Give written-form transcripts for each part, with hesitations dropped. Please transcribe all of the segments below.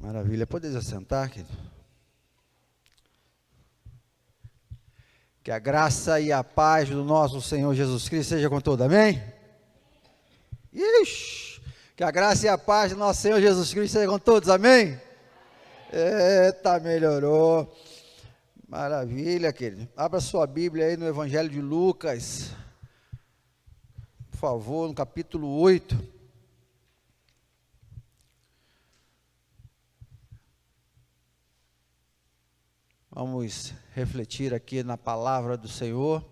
Maravilha. Podeis assentar, querido? Que a graça e a paz do nosso Senhor Jesus Cristo seja com todos, amém? Ixi! Que a graça e a paz do nosso Senhor Jesus Cristo seja com todos, amém? Eita, melhorou. Maravilha, querido. Abra sua Bíblia aí no Evangelho de Lucas, por favor, no capítulo 8. Vamos refletir aqui na palavra do Senhor.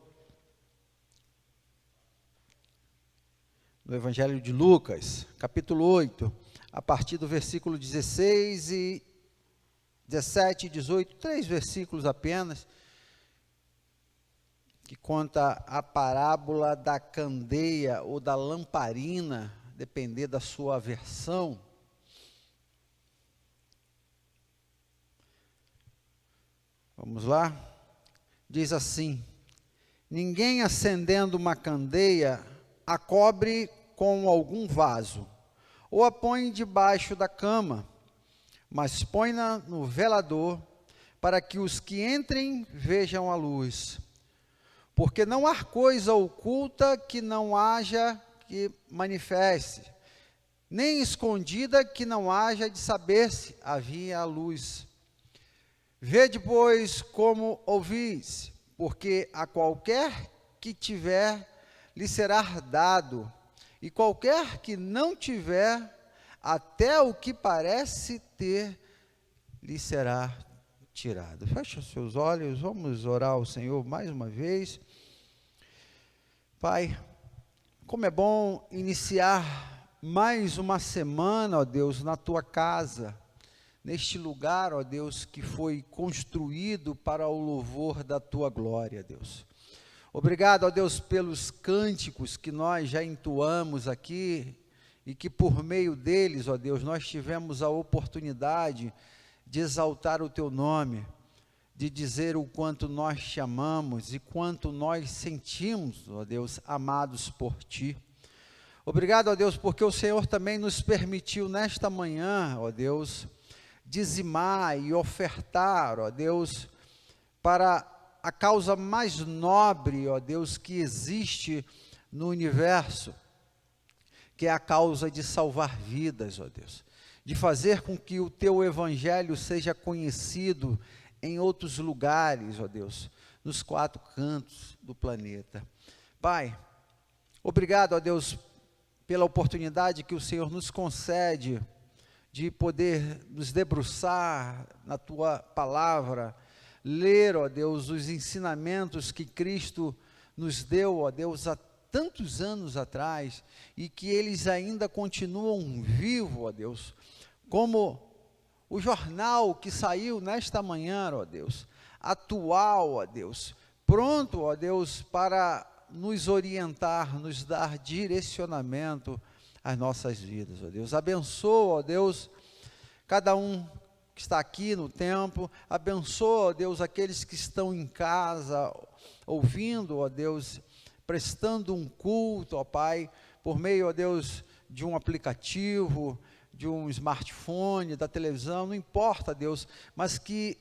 No Evangelho de Lucas, capítulo 8, a partir do versículo 16 e 17 e 18, 3 versículos apenas, que conta a parábola da candeia ou da lamparina, depender da sua versão. Vamos lá? Diz assim: ninguém acendendo uma candeia a cobre com algum vaso, ou a põe debaixo da cama, mas põe-na no velador, para que os que entrem vejam a luz. Porque não há coisa oculta que não haja que manifeste, nem escondida que não haja de saber-se, havia a luz. Vede, pois, como ouvis, porque a qualquer que tiver, lhe será dado, e qualquer que não tiver, até o que parece ter, lhe será tirado. Feche os seus olhos, vamos orar ao Senhor mais uma vez. Pai, como é bom iniciar mais uma semana, ó Deus, na Tua casa, neste lugar, ó Deus, que foi construído para o louvor da Tua glória, Deus. Obrigado, ó Deus, pelos cânticos que nós já entoamos aqui e que por meio deles, ó Deus, nós tivemos a oportunidade de exaltar o Teu nome, de dizer o quanto nós te amamos e quanto nós sentimos, ó Deus, amados por Ti. Obrigado, ó Deus, porque o Senhor também nos permitiu nesta manhã, ó Deus, dizimar e ofertar, ó Deus, para a causa mais nobre, ó Deus, que existe no universo, que é a causa de salvar vidas, ó Deus, de fazer com que o Teu Evangelho seja conhecido em outros lugares, ó Deus, nos 4 cantos do planeta. Pai, obrigado, ó Deus, pela oportunidade que o Senhor nos concede de poder nos debruçar na Tua palavra, ler, ó Deus, os ensinamentos que Cristo nos deu, ó Deus, há tantos anos atrás, e que eles ainda continuam vivos, ó Deus, como o jornal que saiu nesta manhã, ó Deus, atual, ó Deus, pronto, ó Deus, para nos orientar, nos dar direcionamento às nossas vidas, ó Deus. Abençoa, ó Deus, cada um que está aqui no templo, abençoa, ó Deus, aqueles que estão em casa, ouvindo, ó Deus, prestando um culto, ó Pai, por meio, ó Deus, de um aplicativo, de um smartphone, da televisão, não importa, Deus, mas que,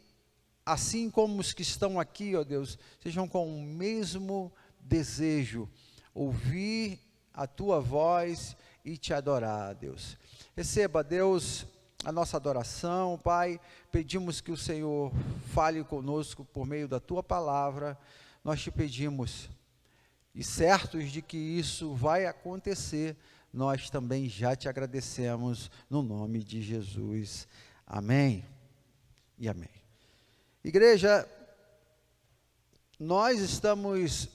assim como os que estão aqui, ó Deus, sejam com o mesmo desejo, ouvir a Tua voz e Te adorar, Deus. Receba, Deus, a nossa adoração, Pai. Pedimos que o Senhor fale conosco por meio da Tua palavra. Nós Te pedimos, e certos de que isso vai acontecer, nós também já Te agradecemos no nome de Jesus. Amém e amém. Igreja, nós estamos,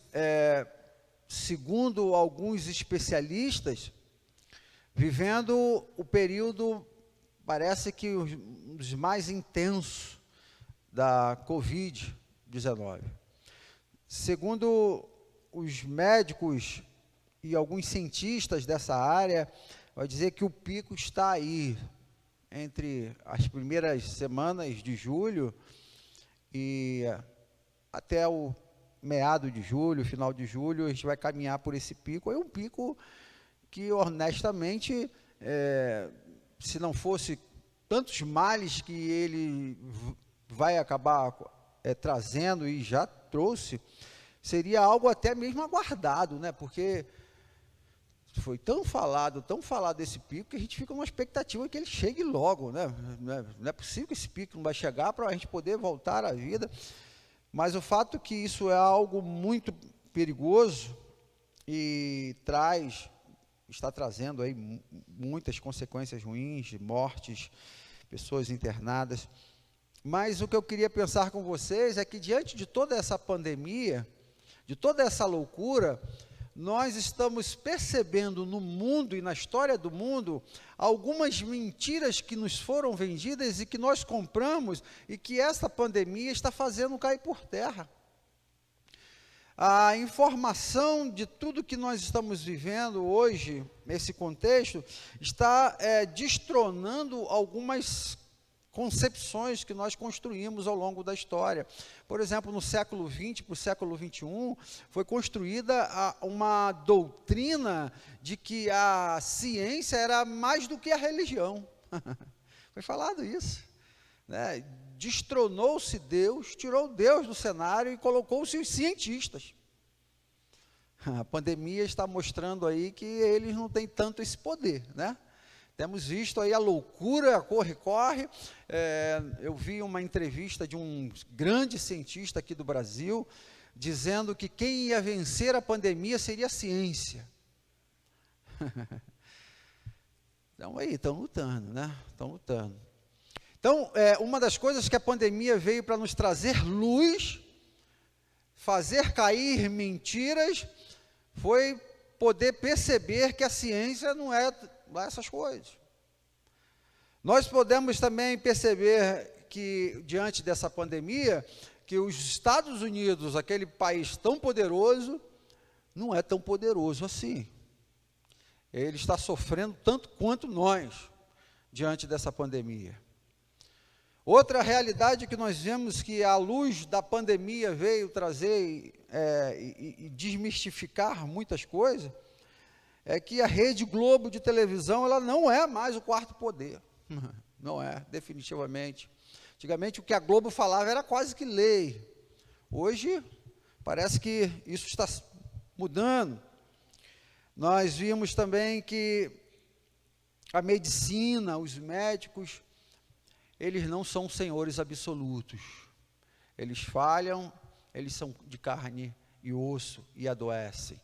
segundo alguns especialistas, vivendo o período, parece que um dos mais intensos da Covid-19. Segundo os médicos e alguns cientistas dessa área, vai dizer que o pico está aí, entre as primeiras semanas de julho e até o meado de julho, final de julho, a gente vai caminhar por esse pico. É um pico que, honestamente, se não fosse tantos males que ele vai acabar trazendo e já trouxe, seria algo até mesmo aguardado, né? Porque foi tão falado esse pico, que a gente fica numa expectativa que ele chegue logo, né? Não é possível que esse pico não vai chegar para a gente poder voltar à vida. Mas o fato é que isso é algo muito perigoso e está trazendo aí muitas consequências ruins, de mortes, pessoas internadas. Mas o que eu queria pensar com vocês é que, diante de toda essa pandemia, de toda essa loucura, nós estamos percebendo no mundo e na história do mundo algumas mentiras que nos foram vendidas e que nós compramos e que essa pandemia está fazendo cair por terra. A informação de tudo que nós estamos vivendo hoje, nesse contexto, está destronando algumas concepções que nós construímos ao longo da história. Por exemplo, no século XX para o século XXI, foi construída uma doutrina de que a ciência era mais do que a religião. Foi falado isso, né? Destronou-se Deus, tirou Deus do cenário e colocou-se os cientistas. A pandemia está mostrando aí que eles não têm tanto esse poder, né? Temos visto aí a loucura, corre. Eu vi uma entrevista de um grande cientista aqui do Brasil, dizendo que quem ia vencer a pandemia seria a ciência. Então aí, estão lutando, né? Estão lutando. Então, uma das coisas que a pandemia veio para nos trazer luz, fazer cair mentiras, foi poder perceber que a ciência não é essas coisas. Nós podemos também perceber que, diante dessa pandemia, que os Estados Unidos, aquele país tão poderoso, não é tão poderoso assim. Ele está sofrendo tanto quanto nós, diante dessa pandemia. Outra realidade que nós vemos que a luz da pandemia veio trazer e desmistificar muitas coisas, é que a Rede Globo de televisão, ela não é mais o quarto poder. Não é, definitivamente. Antigamente o que a Globo falava era quase que lei. Hoje parece que isso está mudando. Nós vimos também que a medicina, os médicos, eles não são senhores absolutos. Eles falham, eles são de carne e osso e adoecem.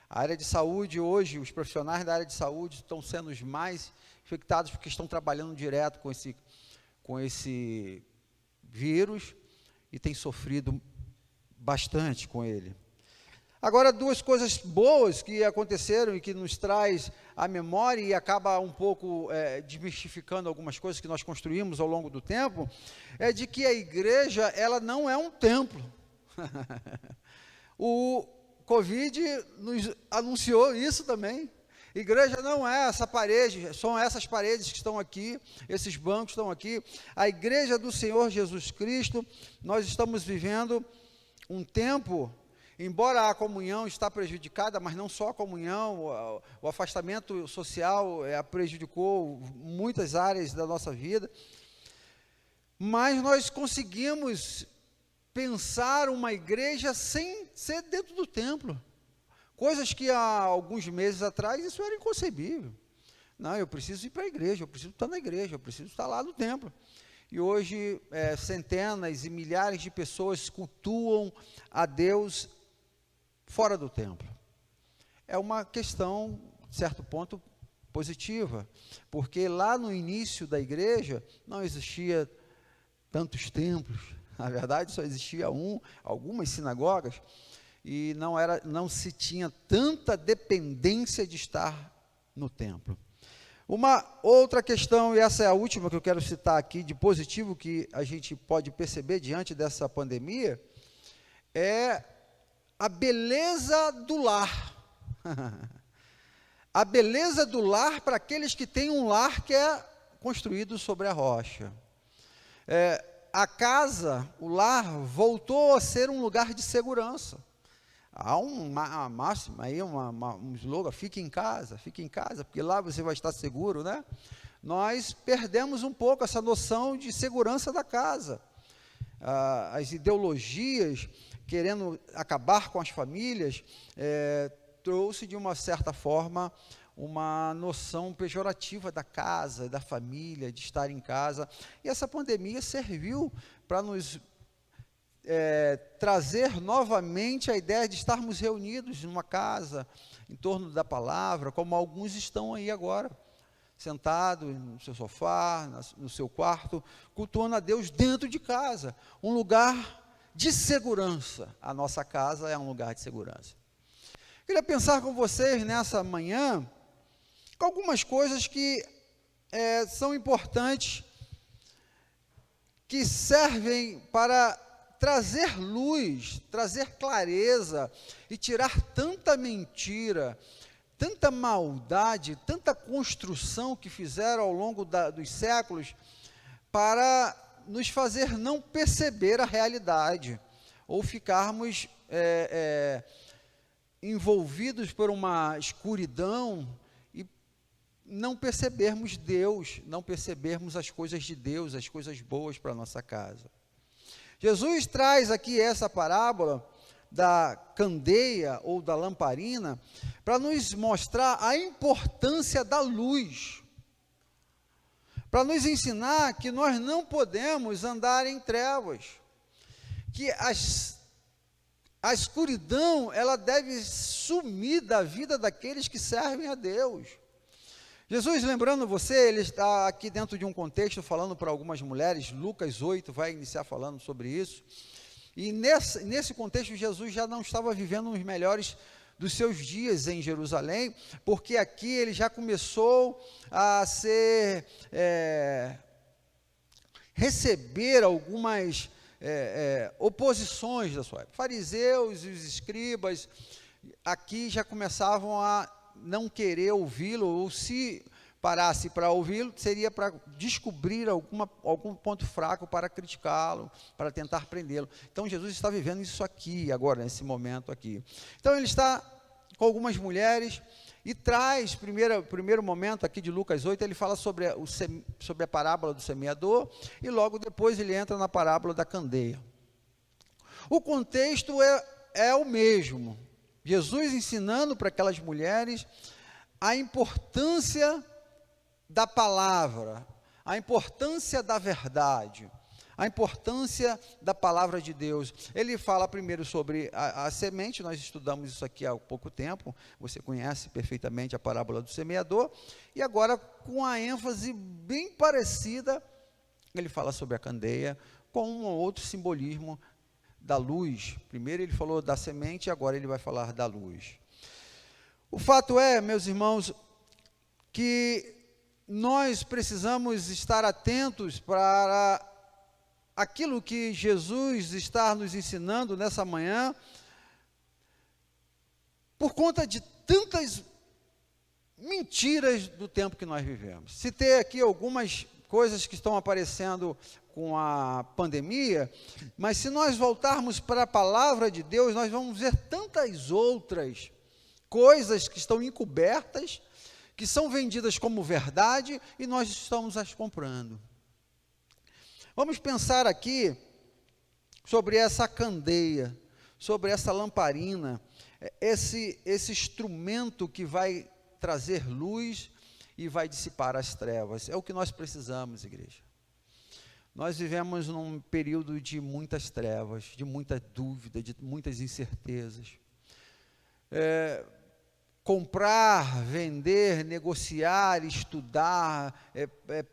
A área de saúde hoje, os profissionais da área de saúde estão sendo os mais infectados porque estão trabalhando direto com esse vírus e têm sofrido bastante com ele. Agora, duas coisas boas que aconteceram e que nos traz a memória e acaba um pouco desmistificando algumas coisas que nós construímos ao longo do tempo, é de que a igreja, ela não é um templo. O Covid nos anunciou isso também. Igreja não é essa parede, são essas paredes que estão aqui, esses bancos estão aqui. A igreja do Senhor Jesus Cristo, nós estamos vivendo um tempo, embora a comunhão está prejudicada, mas não só a comunhão, o afastamento social prejudicou muitas áreas da nossa vida, mas nós conseguimos pensar uma igreja sem ser dentro do templo. Coisas que há alguns meses atrás isso era inconcebível. Não, eu preciso ir para a igreja, eu preciso estar na igreja, eu preciso estar lá no templo. E hoje centenas e milhares de pessoas cultuam a Deus fora do templo. É uma questão, de certo ponto, positiva, porque lá no início da igreja não existia tantos templos. Na verdade, só existia algumas sinagogas, e não se tinha tanta dependência de estar no templo. Uma outra questão, e essa é a última que eu quero citar aqui, de positivo que a gente pode perceber diante dessa pandemia, é a beleza do lar. A beleza do lar para aqueles que têm um lar que é construído sobre a rocha. A casa, o lar, voltou a ser um lugar de segurança. Há uma máxima aí, um slogan: fique em casa, porque lá você vai estar seguro, né? nós perdemos um pouco essa noção de segurança da casa. As ideologias querendo acabar com as famílias, trouxe de uma certa forma uma noção pejorativa da casa, da família, de estar em casa. E essa pandemia serviu para nos trazer novamente a ideia de estarmos reunidos numa casa, em torno da palavra, como alguns estão aí agora, sentado no seu sofá, no seu quarto, cultuando a Deus dentro de casa, um lugar de segurança. A nossa casa é um lugar de segurança. Queria pensar com vocês nessa manhã, com algumas coisas que são importantes, que servem para trazer luz, trazer clareza e tirar tanta mentira, tanta maldade, tanta construção que fizeram ao longo dos séculos para nos fazer não perceber a realidade ou ficarmos envolvidos por uma escuridão e não percebermos Deus, não percebermos as coisas de Deus, as coisas boas para a nossa casa. Jesus traz aqui essa parábola da candeia ou da lamparina para nos mostrar a importância da luz, para nos ensinar que nós não podemos andar em trevas, que a escuridão ela deve sumir da vida daqueles que servem a Deus. Jesus, lembrando você, ele está aqui dentro de um contexto falando para algumas mulheres. Lucas 8 vai iniciar falando sobre isso, e nesse contexto Jesus já não estava vivendo os melhores dos seus dias em Jerusalém, porque aqui ele já começou a receber algumas oposições da sua época. Fariseus e os escribas aqui já começavam a não querer ouvi-lo, ou se parasse para ouvi-lo, seria para descobrir algum ponto fraco para criticá-lo, para tentar prendê-lo. Então Jesus está vivendo isso aqui, agora, nesse momento aqui. Então ele está com algumas mulheres e traz, primeiro momento aqui de Lucas 8, ele fala sobre a parábola do semeador, e logo depois ele entra na parábola da candeia. O contexto é o mesmo. Jesus ensinando para aquelas mulheres a importância da palavra, a importância da verdade, a importância da palavra de Deus. Ele fala primeiro sobre a semente, nós estudamos isso aqui há pouco tempo, você conhece perfeitamente a parábola do semeador, e agora com a ênfase bem parecida, ele fala sobre a candeia, com um outro simbolismo da luz. Primeiro ele falou da semente, agora ele vai falar da luz. O fato é, meus irmãos, que nós precisamos estar atentos para aquilo que Jesus está nos ensinando nessa manhã, por conta de tantas mentiras do tempo que nós vivemos. Citei aqui algumas coisas que estão aparecendo com a pandemia, mas se nós voltarmos para a palavra de Deus, nós vamos ver tantas outras coisas que estão encobertas, que são vendidas como verdade, e nós estamos as comprando. Vamos pensar aqui sobre essa candeia, sobre essa lamparina, esse instrumento que vai trazer luz e vai dissipar as trevas. É o que nós precisamos, igreja. Nós vivemos num período de muitas trevas, de muita dúvida, de muitas incertezas. Comprar, vender, negociar, estudar,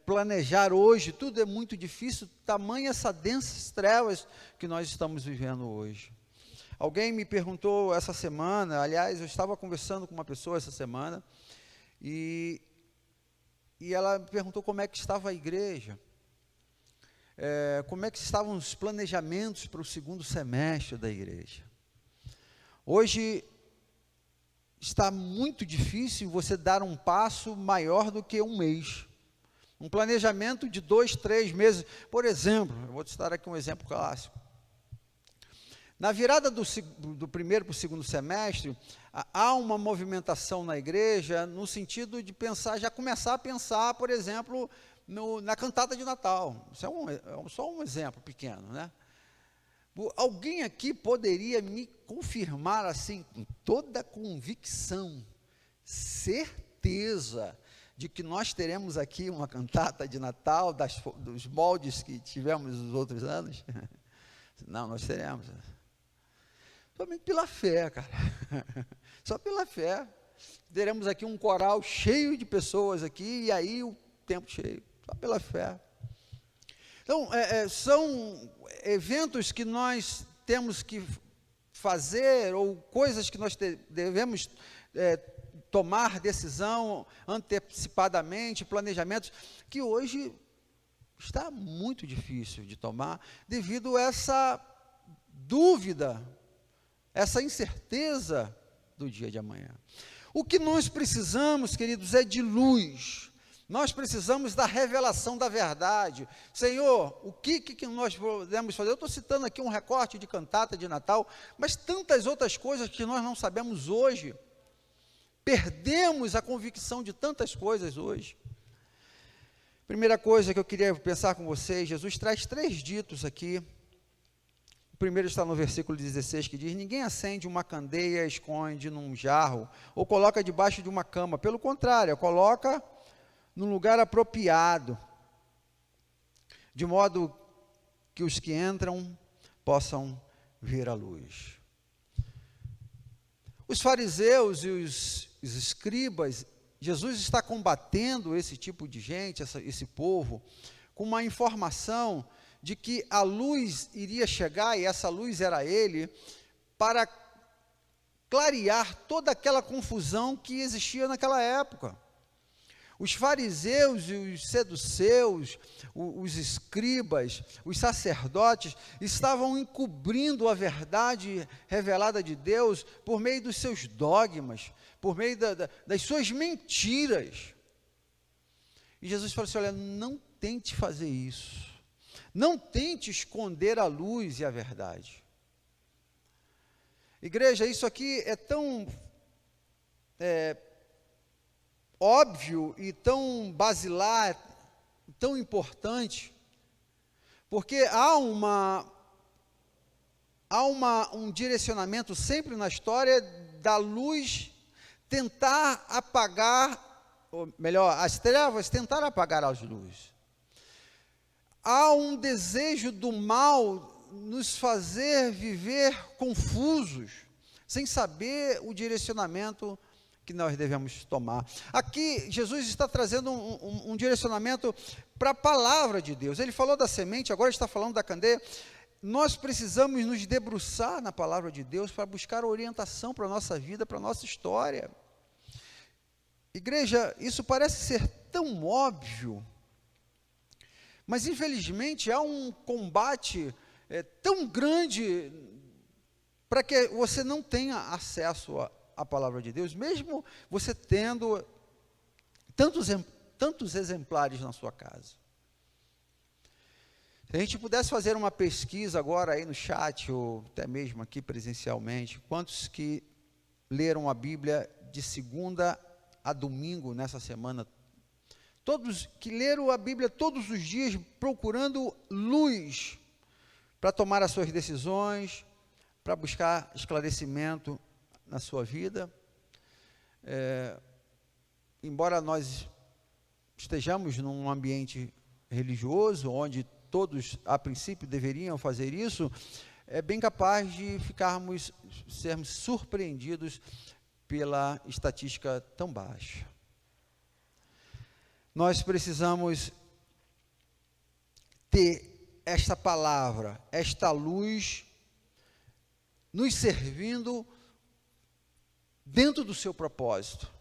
planejar hoje, tudo é muito difícil, tamanha essa densas trevas que nós estamos vivendo hoje. Alguém me perguntou essa semana, aliás, eu estava conversando com uma pessoa essa semana, e ela me perguntou como é que estava a igreja, como é que estavam os planejamentos para o segundo semestre da igreja. Hoje está muito difícil você dar um passo maior do que um mês. Um planejamento de 2, 3 meses. Por exemplo, eu vou te dar aqui um exemplo clássico. Na virada do primeiro para o segundo semestre, há uma movimentação na igreja no sentido de pensar, já começar a pensar, por exemplo, na cantata de Natal. Isso é só um exemplo pequeno, né? Alguém aqui poderia me confirmar assim, com toda convicção, certeza, de que nós teremos aqui uma cantata de Natal, dos moldes que tivemos nos outros anos? Não, nós teremos. Somente pela fé, cara. Só pela fé. Teremos aqui um coral cheio de pessoas aqui, e aí o tempo cheio. Só pela fé. Então, são eventos que nós temos que fazer, ou coisas que nós devemos tomar decisão antecipadamente, planejamentos, que hoje está muito difícil de tomar, devido a essa dúvida, essa incerteza do dia de amanhã. O que nós precisamos, queridos, é de luz. Nós precisamos da revelação da verdade. Senhor, o que nós podemos fazer? Eu estou citando aqui um recorte de cantata de Natal, mas tantas outras coisas que nós não sabemos hoje. Perdemos a convicção de tantas coisas hoje. Primeira coisa que eu queria pensar com vocês, Jesus traz 3 ditos aqui. O primeiro está no versículo 16, que diz: ninguém acende uma candeia, esconde num jarro, ou coloca debaixo de uma cama. Pelo contrário, coloca num lugar apropriado, de modo que os que entram possam ver a luz. Os fariseus e os escribas, Jesus está combatendo esse tipo de gente, esse povo, com uma informação de que a luz iria chegar, e essa luz era ele, para clarear toda aquela confusão que existia naquela época. Os fariseus e os seduceus, os escribas, os sacerdotes, estavam encobrindo a verdade revelada de Deus por meio dos seus dogmas, por meio das suas mentiras. E Jesus falou assim: olha, não tente fazer isso. Não tente esconder a luz e a verdade. Igreja, isso aqui é tão óbvio e tão basilar, tão importante, porque há um direcionamento sempre na história da luz tentar apagar, ou melhor, as trevas tentar apagar as luzes. Há um desejo do mal nos fazer viver confusos, sem saber o direcionamento que nós devemos tomar. Aqui, Jesus está trazendo um direcionamento para a palavra de Deus. Ele falou da semente, agora está falando da candeia. Nós precisamos nos debruçar na palavra de Deus para buscar orientação para a nossa vida, para a nossa história. Igreja, isso parece ser tão óbvio, mas infelizmente há um combate tão grande para que você não tenha acesso a palavra de Deus, mesmo você tendo tantos exemplares na sua casa. Se a gente pudesse fazer uma pesquisa agora aí no chat, ou até mesmo aqui presencialmente, quantos que leram a Bíblia de segunda a domingo nessa semana? Todos que leram a Bíblia todos os dias procurando luz para tomar as suas decisões, para buscar esclarecimento na sua vida. Embora nós estejamos num ambiente religioso, onde todos, a princípio, deveriam fazer isso, é bem capaz de sermos surpreendidos pela estatística tão baixa. Nós precisamos ter esta palavra, esta luz, nos servindo dentro do seu propósito.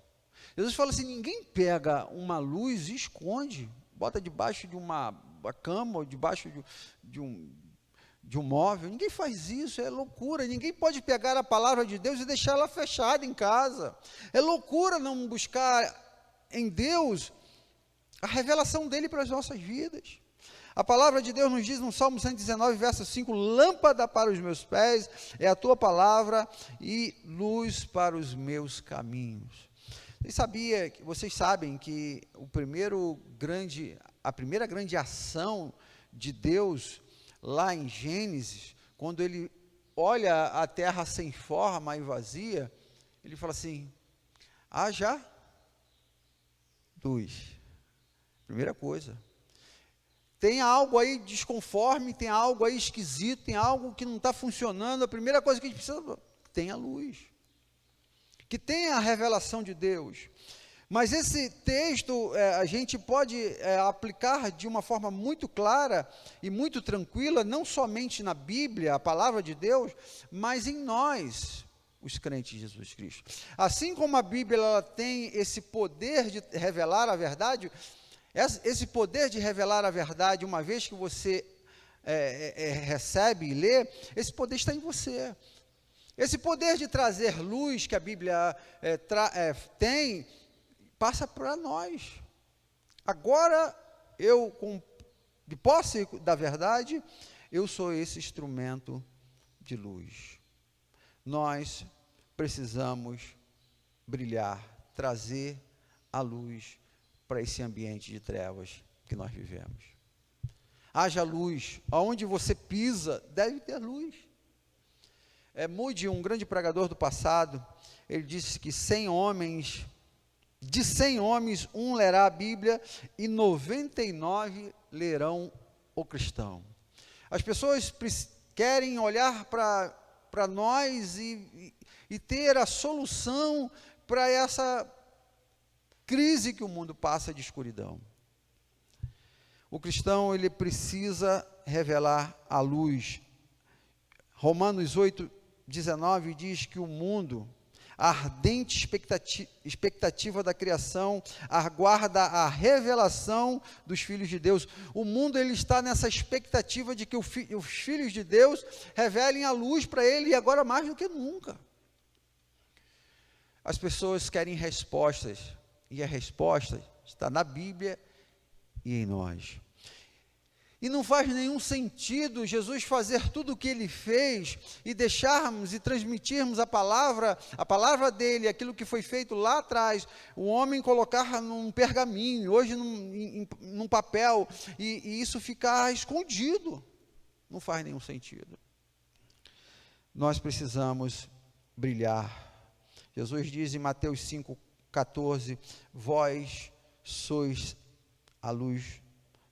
Jesus fala assim: ninguém pega uma luz e esconde, bota debaixo de uma cama, ou debaixo de um móvel. Ninguém faz isso, é loucura. Ninguém pode pegar a palavra de Deus e deixá-la fechada em casa. É loucura não buscar em Deus a revelação dele para as nossas vidas. A palavra de Deus nos diz no Salmo 119, verso 5, lâmpada para os meus pés é a tua palavra e luz para os meus caminhos. Vocês sabem que a primeira grande ação de Deus, lá em Gênesis, quando ele olha a terra sem forma e vazia, ele fala assim, haja luz. Primeira coisa. Tem algo aí desconforme, tem algo aí esquisito, tem algo que não está funcionando. A primeira coisa que a gente precisa, tenha luz. Que tenha a revelação de Deus. Mas esse texto a gente pode aplicar de uma forma muito clara e muito tranquila, não somente na Bíblia, a palavra de Deus, mas em nós, os crentes de Jesus Cristo. Assim como a Bíblia ela tem esse poder de revelar a verdade, esse poder de revelar a verdade, uma vez que você recebe e lê, esse poder está em você. Esse poder de trazer luz que a Bíblia tem, passa para nós. Agora, de posse da verdade, eu sou esse instrumento de luz. Nós precisamos brilhar, trazer a luz para esse ambiente de trevas que nós vivemos. Haja luz, aonde você pisa, deve ter luz. Moody, um grande pregador do passado, ele disse que de 100 homens, um lerá a Bíblia e 99 lerão o cristão. As pessoas querem olhar para nós e ter a solução para essa crise que o mundo passa de escuridão. O cristão, ele precisa revelar a luz. Romanos 8:19 diz que o mundo, a ardente expectativa da criação, aguarda a revelação dos filhos de Deus. O mundo, ele está nessa expectativa de que os filhos de Deus revelem a luz para ele, e agora mais do que nunca. As pessoas querem respostas, e a resposta está na Bíblia e em nós. E não faz nenhum sentido Jesus fazer tudo o que ele fez e deixarmos e transmitirmos a palavra dele, aquilo que foi feito lá atrás, o homem colocar num pergaminho, hoje num papel, e isso ficar escondido. Não faz nenhum sentido. Nós precisamos brilhar. Jesus diz em Mateus 5:14, vós sois a luz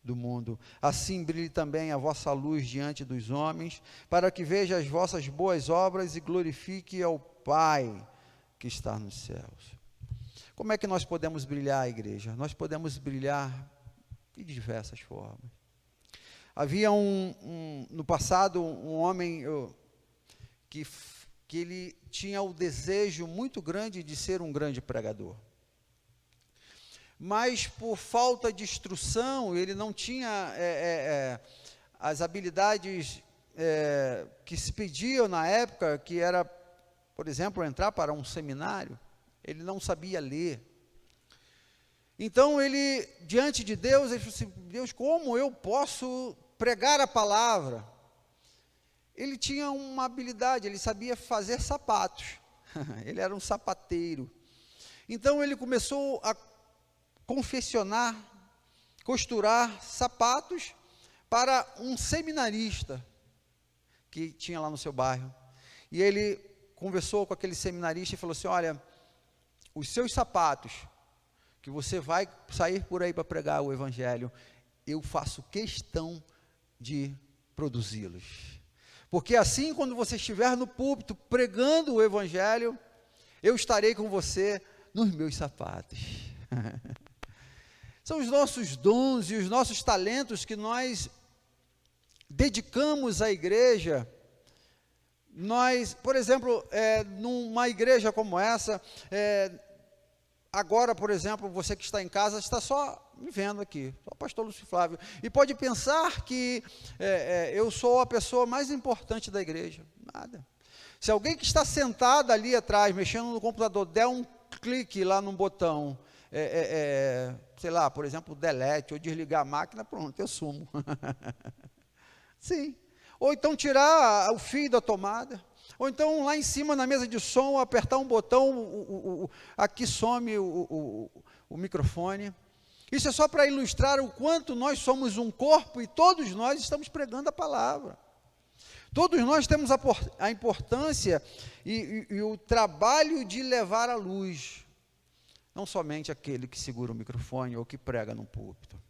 do mundo, assim brilhe também a vossa luz diante dos homens, para que veja as vossas boas obras e glorifique ao Pai que está nos céus. Como é que nós podemos brilhar, igreja? Nós podemos brilhar de diversas formas. Havia no passado um homem que ele tinha o desejo muito grande de ser um grande pregador. Mas por falta de instrução, ele não tinha as habilidades que se pediam na época, que era, por exemplo, entrar para um seminário. Ele não sabia ler. Então ele, diante de Deus, ele falou assim, Deus, como eu posso pregar a palavra? Ele tinha uma habilidade, ele sabia fazer sapatos. Ele era um sapateiro. Então ele começou a confeccionar, costurar sapatos para um seminarista que tinha lá no seu bairro. E ele conversou com aquele seminarista e falou assim, olha, os seus sapatos, que você vai sair por aí para pregar o evangelho, eu faço questão de produzi-los. Porque assim, quando você estiver no púlpito pregando o evangelho, eu estarei com você nos meus sapatos. São os nossos dons e os nossos talentos que nós dedicamos à igreja. Nós, por exemplo, numa igreja como essa, agora, por exemplo, você que está em casa, está só me vendo aqui, só o pastor Lúcio Flávio, e pode pensar que eu sou a pessoa mais importante da igreja. Nada. Se alguém que está sentado ali atrás, mexendo no computador, der um clique lá num botão, sei lá, por exemplo, delete, ou desligar a máquina, pronto, eu sumo. Sim. Ou então tirar o fio da tomada. Ou então lá em cima na mesa de som, apertar um botão, aqui some o microfone. Isso é só para ilustrar o quanto nós somos um corpo e todos nós estamos pregando a palavra. Todos nós temos a importância e o trabalho de levar a luz. Não somente aquele que segura o microfone ou que prega no púlpito.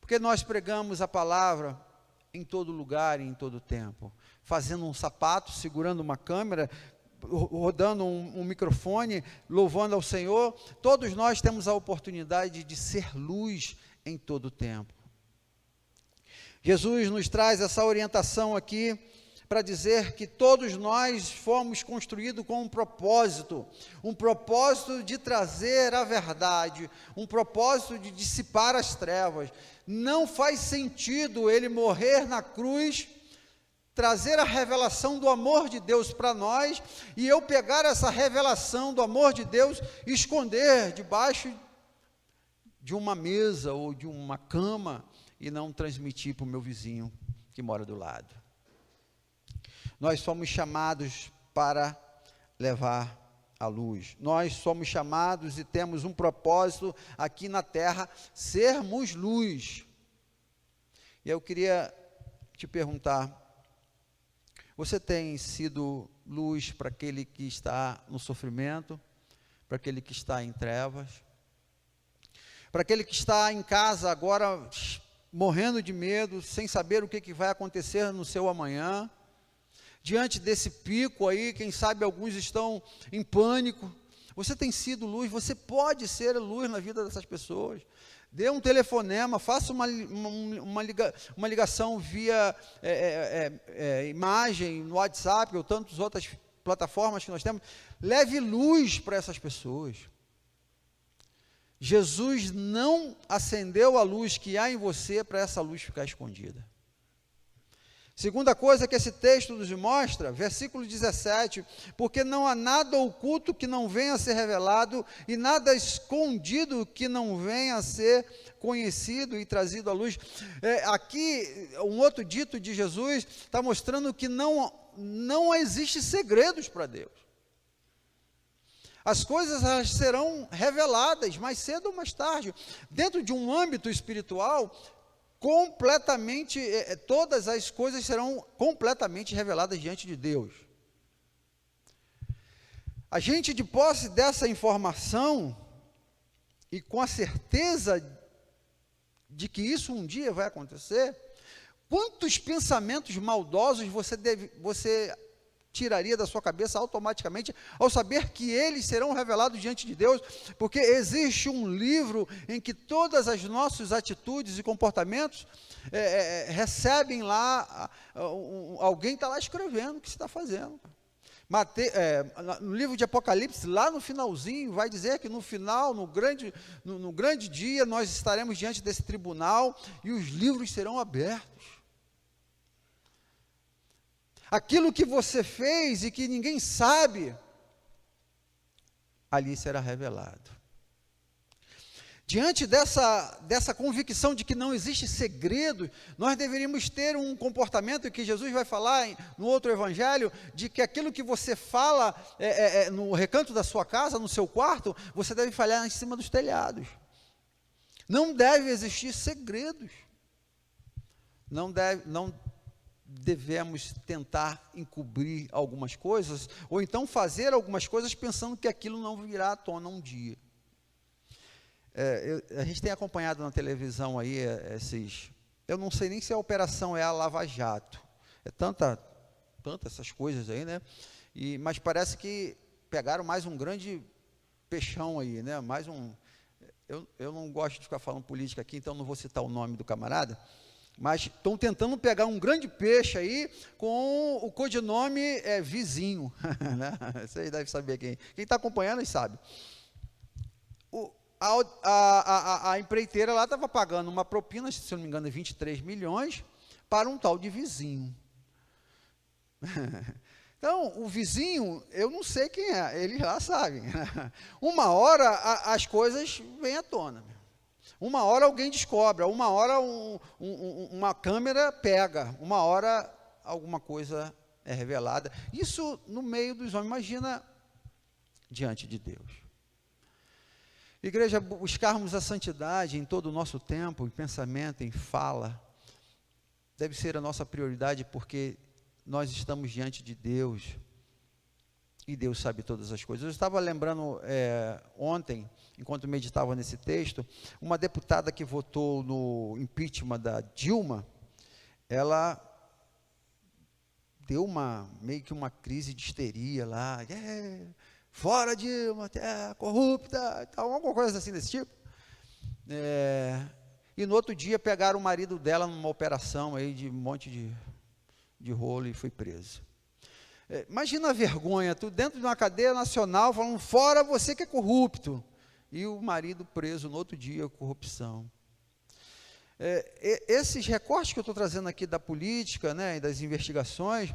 Porque nós pregamos a palavra em todo lugar e em todo tempo. Fazendo um sapato, segurando uma câmera, rodando um microfone, louvando ao Senhor. Todos nós temos a oportunidade de ser luz em todo tempo. Jesus nos traz essa orientação aqui para dizer que todos nós fomos construídos com um propósito de trazer a verdade, um propósito de dissipar as trevas. Não faz sentido ele morrer na cruz, trazer a revelação do amor de Deus para nós, e eu pegar essa revelação do amor de Deus e esconder debaixo de uma mesa ou de uma cama e não transmitir para o meu vizinho que mora do lado. Nós somos chamados para levar a luz. Nós somos chamados e temos um propósito aqui na terra, sermos luz. E eu queria te perguntar, você tem sido luz para aquele que está no sofrimento, para aquele que está em trevas, para aquele que está em casa agora morrendo de medo, sem saber o que vai acontecer no seu amanhã? Diante desse pico aí, quem sabe alguns estão em pânico. Você tem sido luz, você pode ser luz na vida dessas pessoas. Dê um telefonema, faça uma ligação via imagem no WhatsApp ou tantas outras plataformas que nós temos. Leve luz para essas pessoas. Jesus não acendeu a luz que há em você para essa luz ficar escondida. Segunda coisa que esse texto nos mostra, versículo 17, porque não há nada oculto que não venha a ser revelado, e nada escondido que não venha a ser conhecido e trazido à luz. Aqui, um outro dito de Jesus está mostrando que não existe segredos para Deus. As coisas elas serão reveladas mais cedo ou mais tarde. Dentro de um âmbito espiritual, completamente, todas as coisas serão completamente reveladas diante de Deus. A gente, de posse dessa informação, e com a certeza de que isso um dia vai acontecer, quantos pensamentos maldosos você tiraria da sua cabeça automaticamente, ao saber que eles serão revelados diante de Deus, porque existe um livro em que todas as nossas atitudes e comportamentos recebem lá, alguém está lá escrevendo o que você está fazendo. No livro de Apocalipse, lá no finalzinho, vai dizer que no final, no grande dia, nós estaremos diante desse tribunal e os livros serão abertos. Aquilo que você fez e que ninguém sabe, ali será revelado. Diante dessa convicção de que não existe segredo, nós deveríamos ter um comportamento que Jesus vai falar no outro evangelho, de que aquilo que você fala no recanto da sua casa, no seu quarto, você deve falar em cima dos telhados. Não deve existir segredos. Não devemos tentar encobrir algumas coisas, ou então fazer algumas coisas pensando que aquilo não virá à tona um dia. A gente tem acompanhado na televisão aí eu não sei nem se a operação é a Lava Jato, tanta essas coisas aí, né? Mas parece que pegaram mais um grande peixão aí, né? Eu não gosto de ficar falando política aqui, então não vou citar o nome do camarada, mas estão tentando pegar um grande peixe aí com o codinome Vizinho. Né? Vocês devem saber quem está acompanhando e sabe. A empreiteira lá estava pagando uma propina, se eu não me engano, 23 milhões, para um tal de Vizinho. Então, o vizinho, eu não sei quem é, eles lá sabem. Uma hora as coisas vêm à tona. Uma hora alguém descobre, uma hora uma câmera pega, uma hora alguma coisa é revelada. Isso no meio dos homens, imagina diante de Deus. Igreja, buscarmos a santidade em todo o nosso tempo, em pensamento, em fala, deve ser a nossa prioridade, porque nós estamos diante de Deus, e Deus sabe todas as coisas. Eu estava lembrando ontem, enquanto meditava nesse texto, uma deputada que votou no impeachment da Dilma, ela deu meio que uma crise de histeria lá, fora Dilma, corrupta, tal, alguma coisa assim desse tipo. E no outro dia pegaram o marido dela numa operação aí de um monte de rolo e foi preso. Imagina a vergonha, tu dentro de uma cadeia nacional falando, fora você que é corrupto, e o marido preso no outro dia, corrupção. Esses recortes que eu estou trazendo aqui da política, né, e das investigações,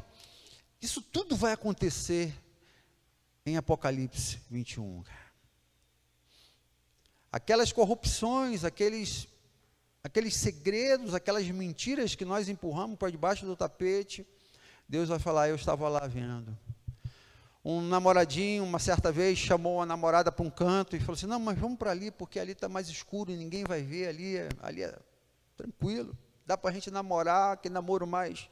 isso tudo vai acontecer em Apocalipse 21. Aquelas corrupções, aqueles segredos, aquelas mentiras que nós empurramos para debaixo do tapete, Deus vai falar, eu estava lá vendo. Um namoradinho, uma certa vez, chamou a namorada para um canto e falou assim, não, mas vamos para ali, porque ali está mais escuro e ninguém vai ver, ali é tranquilo, dá para a gente namorar, que namoro mais.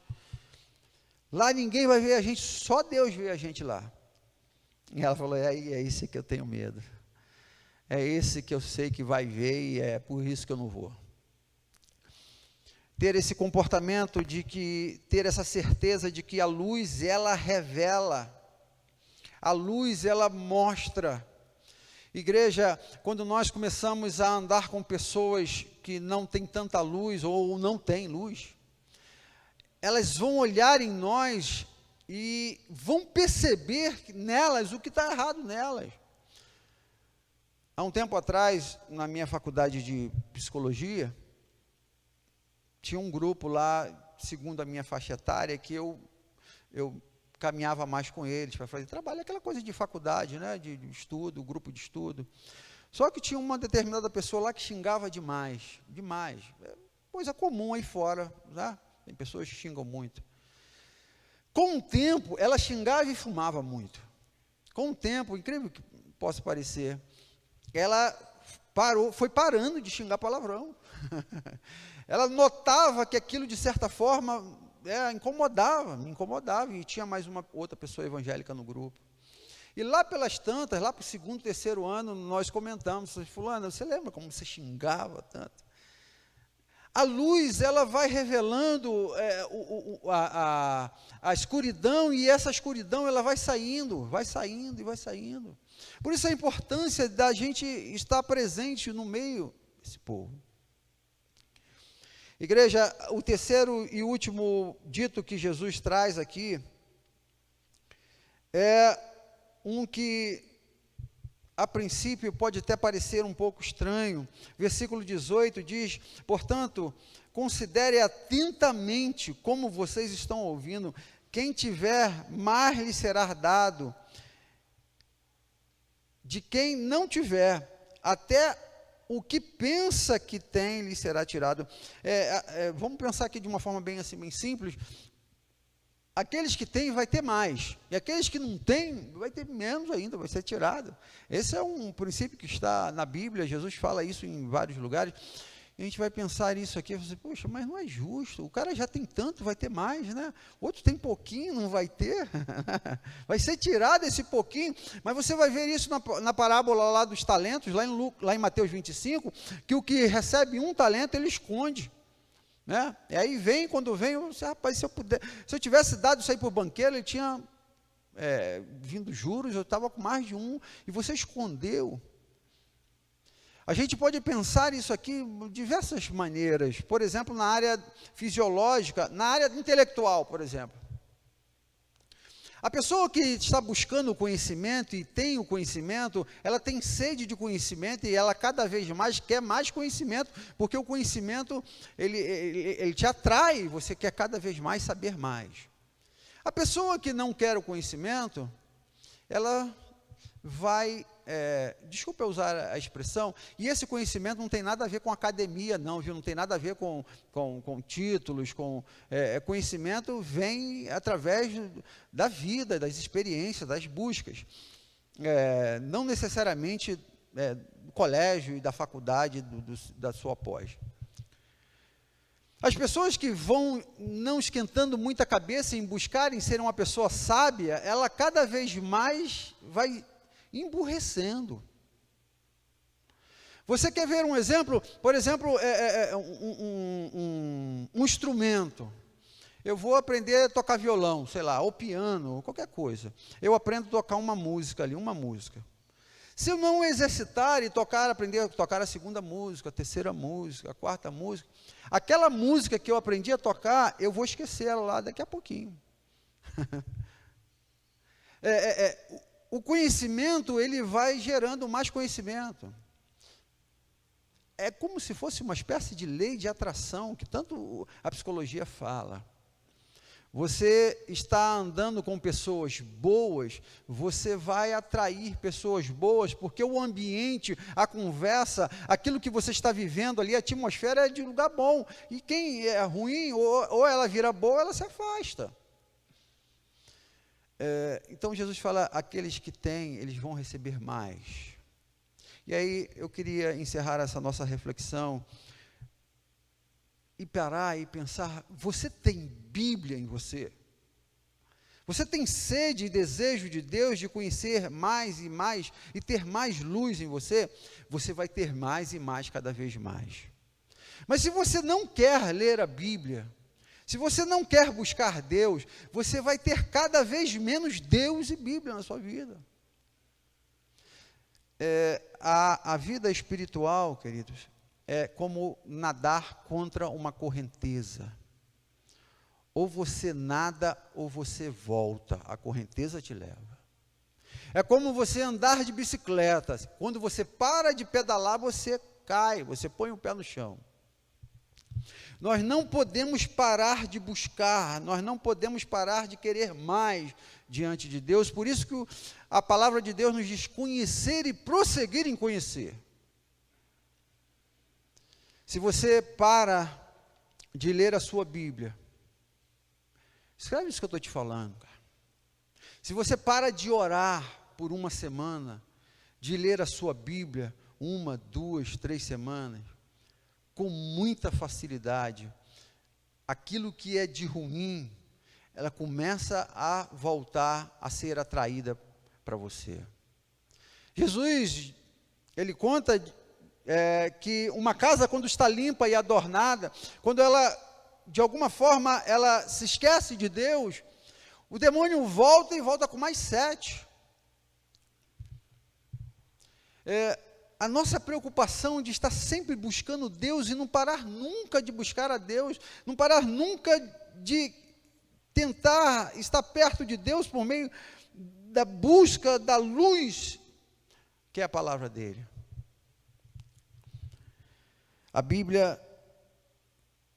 Lá ninguém vai ver a gente, só Deus vê a gente lá. E ela falou, é esse que eu tenho medo. É esse que eu sei que vai ver e é por isso que eu não vou. Ter esse comportamento ter essa certeza de que a luz, ela revela, a luz, ela mostra. Igreja, quando nós começamos a andar com pessoas que não têm tanta luz, ou não têm luz, elas vão olhar em nós e vão perceber nelas o que está errado nelas. Há um tempo atrás, na minha faculdade de psicologia, tinha um grupo lá, segundo a minha faixa etária, que eu caminhava mais com eles para fazer trabalho, aquela coisa de faculdade, né, de estudo, grupo de estudo. Só que tinha uma determinada pessoa lá que xingava demais, coisa comum aí fora, né? Tem pessoas que xingam muito. Com o tempo, ela xingava e fumava muito. Com o tempo, incrível que possa parecer, ela foi parando de xingar palavrão. Ela notava que aquilo, de certa forma, me incomodava, e tinha mais uma outra pessoa evangélica no grupo. E lá pelas tantas, lá para o 2º, 3º ano, nós comentamos, fulano, você lembra como você xingava tanto? A luz, ela vai revelando a escuridão, e essa escuridão, ela vai saindo. Por isso a importância da gente estar presente no meio desse povo. Igreja, o terceiro e último dito que Jesus traz aqui, é um que, a princípio, pode até parecer um pouco estranho. Versículo 18 diz, portanto, considere atentamente como vocês estão ouvindo, quem tiver, mais lhe será dado, de quem não tiver, até o que pensa que tem, lhe será tirado. Vamos pensar aqui de uma forma bem simples. Aqueles que têm, vai ter mais, e aqueles que não têm, vai ter menos ainda, vai ser tirado. Esse é um princípio que está na Bíblia, Jesus fala isso em vários lugares, e a gente vai pensar isso aqui, você, poxa, mas não é justo, o cara já tem tanto, vai ter mais, né? Outro tem pouquinho, não vai ter, vai ser tirado esse pouquinho. Mas você vai ver isso na parábola lá dos talentos, lá em Mateus 25, que o que recebe um talento, ele esconde. Né? E aí quando vem, rapaz, se eu tivesse dado isso aí por banqueiro, ele tinha vindo juros, eu estava com mais de um, e você escondeu. A gente pode pensar isso aqui de diversas maneiras, por exemplo, na área fisiológica, na área intelectual, por exemplo. A pessoa que está buscando o conhecimento e tem o conhecimento, ela tem sede de conhecimento e ela cada vez mais quer mais conhecimento, porque o conhecimento, ele te atrai, você quer cada vez mais saber mais. A pessoa que não quer o conhecimento, ela vai, desculpa eu usar a expressão, e esse conhecimento não tem nada a ver com academia não, viu? Não tem nada a ver com títulos, conhecimento vem através da vida, das experiências, das buscas, não necessariamente do colégio e da faculdade, da sua pós. As pessoas que vão não esquentando muita cabeça em buscarem ser uma pessoa sábia, ela cada vez mais vai emburrecendo. Você quer ver um exemplo? Por exemplo, um instrumento. Eu vou aprender a tocar violão, sei lá, ou piano, ou qualquer coisa. Eu aprendo a tocar uma música ali, uma música. Se eu não exercitar e aprender a tocar a segunda música, a terceira música, a quarta música, aquela música que eu aprendi a tocar, eu vou esquecer ela lá daqui a pouquinho. O conhecimento, ele vai gerando mais conhecimento. É como se fosse uma espécie de lei de atração, que tanto a psicologia fala. Você está andando com pessoas boas, você vai atrair pessoas boas, porque o ambiente, a conversa, aquilo que você está vivendo ali, a atmosfera é de lugar bom. E quem é ruim, ou ela vira boa, ou ela se afasta. Então Jesus fala, aqueles que têm, eles vão receber mais. E aí eu queria encerrar essa nossa reflexão e parar e pensar, você tem Bíblia em você? Você tem sede e desejo de Deus de conhecer mais e mais e ter mais luz em você? Você vai ter mais e mais cada vez mais. Mas se você não quer ler a Bíblia, se você não quer buscar Deus, você vai ter cada vez menos Deus e Bíblia na sua vida. A vida espiritual, queridos, é como nadar contra uma correnteza. Ou você nada, ou você volta, a correnteza te leva. É como você andar de bicicleta, quando você para de pedalar, você cai, você põe o pé no chão. Nós não podemos parar de buscar, nós não podemos parar de querer mais diante de Deus, por isso que a palavra de Deus nos diz conhecer e prosseguir em conhecer. Se você para de ler a sua Bíblia, escreve isso que eu estou te falando, cara. Se você para de orar por uma semana, de ler a sua Bíblia, 1, 2, 3 semanas, com muita facilidade, aquilo que é de ruim, ela começa a voltar a ser atraída para você. Jesus, ele conta que uma casa, quando está limpa e adornada, quando ela, de alguma forma, ela se esquece de Deus, o demônio volta e volta com mais 7. A nossa preocupação de estar sempre buscando Deus e não parar nunca de buscar a Deus, não parar nunca de tentar estar perto de Deus por meio da busca da luz, que é a palavra dele. A Bíblia,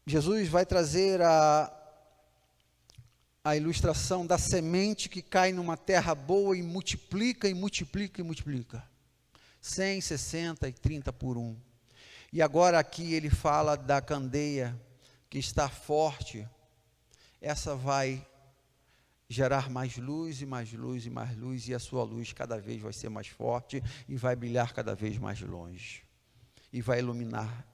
Jesus vai trazer a ilustração da semente que cai numa terra boa e multiplica, e multiplica, e multiplica. 100, 60 e 30 por 1. E agora aqui ele fala da candeia que está forte. Essa vai gerar mais luz e mais luz e mais luz, e a sua luz cada vez vai ser mais forte e vai brilhar cada vez mais longe. E vai iluminar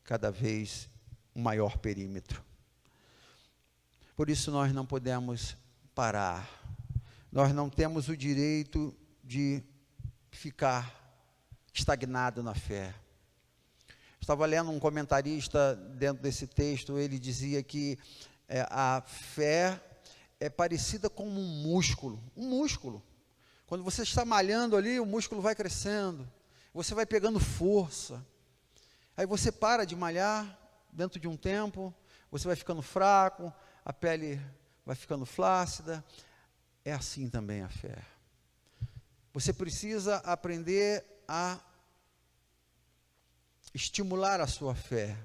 cada vez um maior perímetro. Por isso nós não podemos parar. Nós não temos o direito de ficar estagnado na fé. Estava lendo um comentarista dentro desse texto, ele dizia que a fé é parecida com um músculo. Um músculo. Quando você está malhando ali, o músculo vai crescendo, você vai pegando força. Aí você para de malhar, dentro de um tempo, você vai ficando fraco, a pele vai ficando flácida. É assim também a fé. Você precisa aprender a estimular a sua fé,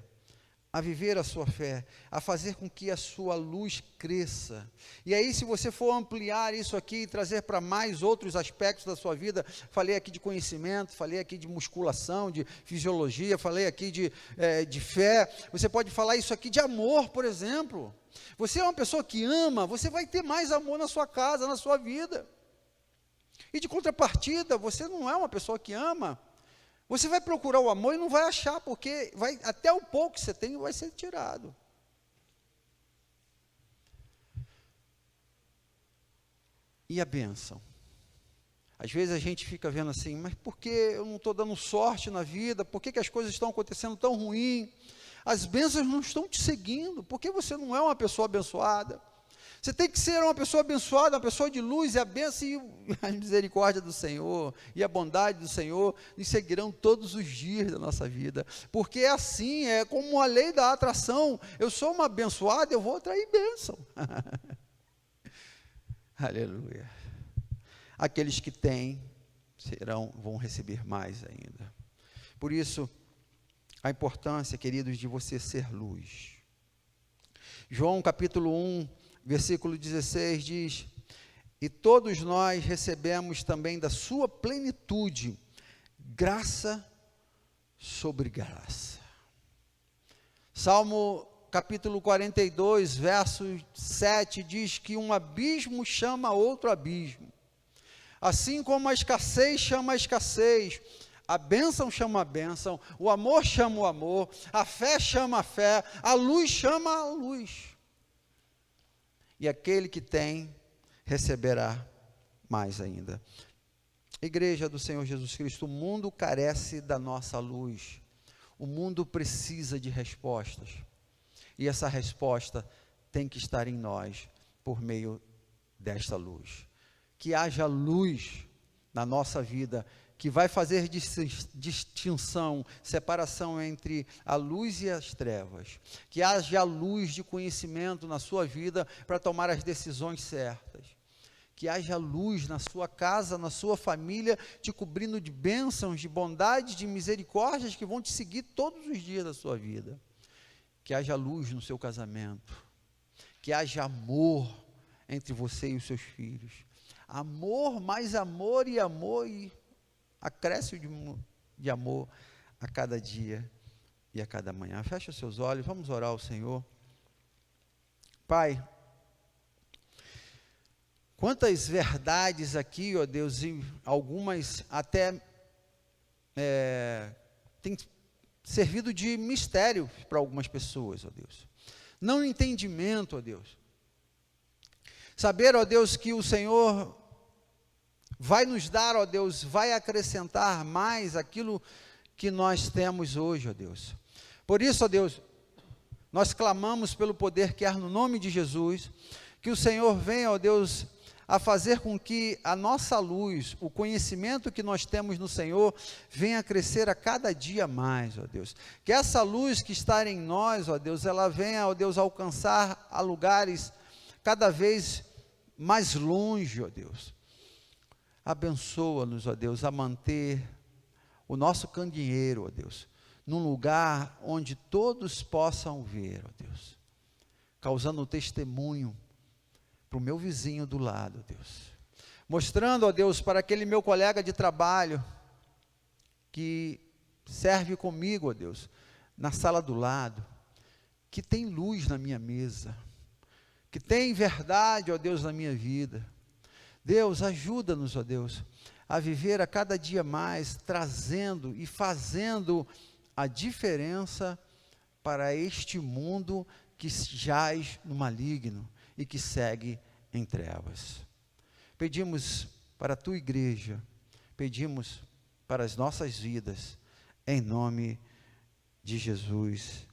a viver a sua fé, a fazer com que a sua luz cresça. E aí, se você for ampliar isso aqui e trazer para mais outros aspectos da sua vida, falei aqui de conhecimento, falei aqui de musculação, de fisiologia, falei aqui de fé, você pode falar isso aqui de amor, por exemplo. Você é uma pessoa que ama, você vai ter mais amor na sua casa, na sua vida. E de contrapartida, você não é uma pessoa que ama, você vai procurar o amor e não vai achar, porque até o pouco que você tem vai ser tirado. E a bênção? Às vezes a gente fica vendo assim, mas por que eu não estou dando sorte na vida? Por que as coisas estão acontecendo tão ruim? As bênçãos não estão te seguindo, porque você não é uma pessoa abençoada. Você tem que ser uma pessoa abençoada, uma pessoa de luz, e a bênção e a misericórdia do Senhor, e a bondade do Senhor, nos seguirão todos os dias da nossa vida, porque é assim, é como a lei da atração, eu sou uma abençoada, eu vou atrair bênção. Aleluia. Aqueles que têm, vão receber mais ainda. Por isso, a importância, queridos, de você ser luz. João capítulo 1, versículo 16 diz: e todos nós recebemos também da sua plenitude, graça sobre graça. Salmo capítulo 42, verso 7 diz que um abismo chama outro abismo. Assim como a escassez chama a escassez, a bênção chama a bênção, o amor chama o amor, a fé chama a fé, a luz chama a luz. E aquele que tem, receberá mais ainda. Igreja do Senhor Jesus Cristo, o mundo carece da nossa luz. O mundo precisa de respostas. E essa resposta tem que estar em nós, por meio desta luz. Que haja luz na nossa vida, que vai fazer distinção, separação entre a luz e as trevas. Que haja luz de conhecimento na sua vida para tomar as decisões certas. Que haja luz na sua casa, na sua família, te cobrindo de bênçãos, de bondade, de misericórdias que vão te seguir todos os dias da sua vida. Que haja luz no seu casamento. Que haja amor entre você e os seus filhos. Amor, mais amor e acréscimo de amor a cada dia e a cada manhã. Feche os seus olhos, vamos orar ao Senhor. Pai, quantas verdades aqui, ó Deus, e algumas até têm servido de mistério para algumas pessoas, ó Deus. Não entendimento, ó Deus. Saber, ó Deus, que o Senhor vai nos dar, ó Deus, vai acrescentar mais aquilo que nós temos hoje, ó Deus. Por isso, ó Deus, nós clamamos pelo poder que há no nome de Jesus, que o Senhor venha, ó Deus, a fazer com que a nossa luz, o conhecimento que nós temos no Senhor, venha a crescer a cada dia mais, ó Deus. Que essa luz que está em nós, ó Deus, ela venha, ó Deus, alcançar a lugares cada vez mais longe, ó Deus. Abençoa-nos, ó Deus, a manter o nosso candeeiro, ó Deus, num lugar onde todos possam ver, ó Deus, causando testemunho para o meu vizinho do lado, ó Deus, mostrando, ó Deus, para aquele meu colega de trabalho, que serve comigo, ó Deus, na sala do lado, que tem luz na minha mesa, que tem verdade, ó Deus, na minha vida. Deus, ajuda-nos, ó Deus, a viver a cada dia mais, trazendo e fazendo a diferença para este mundo que jaz no maligno e que segue em trevas. Pedimos para a tua igreja, pedimos para as nossas vidas, em nome de Jesus.